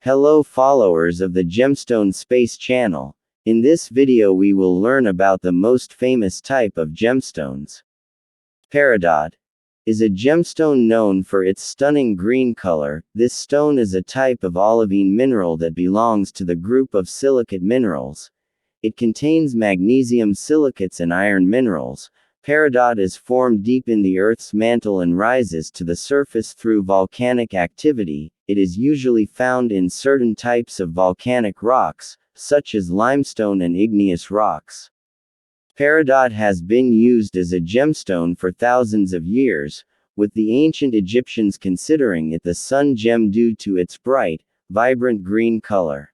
Hello followers of the Gemstone Space channel. In this video we will learn about the most famous type of gemstones. Peridot is a gemstone known for its stunning green color. This stone is a type of olivine mineral that belongs to the group of silicate minerals. It contains magnesium silicates and iron minerals. Peridot is formed deep in the Earth's mantle and rises to the surface through volcanic activity. It is usually found in certain types of volcanic rocks, such as limestone and igneous rocks. Peridot has been used as a gemstone for thousands of years, with the ancient Egyptians considering it the sun gem due to its bright, vibrant green color.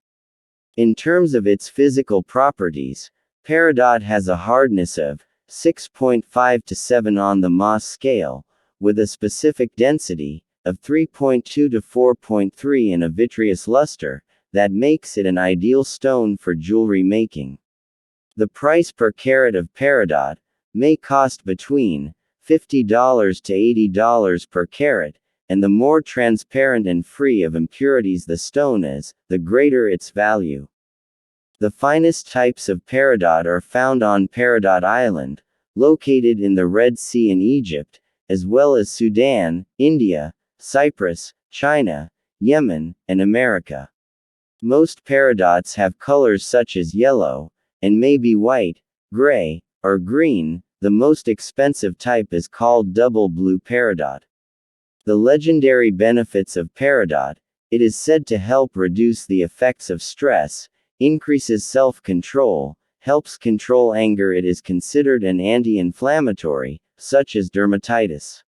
In terms of its physical properties, peridot has a hardness of 6.5 to 7 on the Mohs scale, with a specific density of 3.2 to 4.3 and a vitreous luster that makes it an ideal stone for jewelry making. The price per carat of peridot may cost between $50 to $80 per carat, and the more transparent and free of impurities the stone is, the greater its value. The finest types of peridot are found on Peridot Island, located in the Red Sea in Egypt, as well as Sudan, India, Cyprus, China, Yemen, and America. Most peridots have colors such as yellow, and may be white, gray, or green. The most expensive type is called double blue peridot. The legendary benefits of peridot: it is said to help reduce the effects of stress, increases self-control, helps control anger. It is considered an anti-inflammatory, such as dermatitis.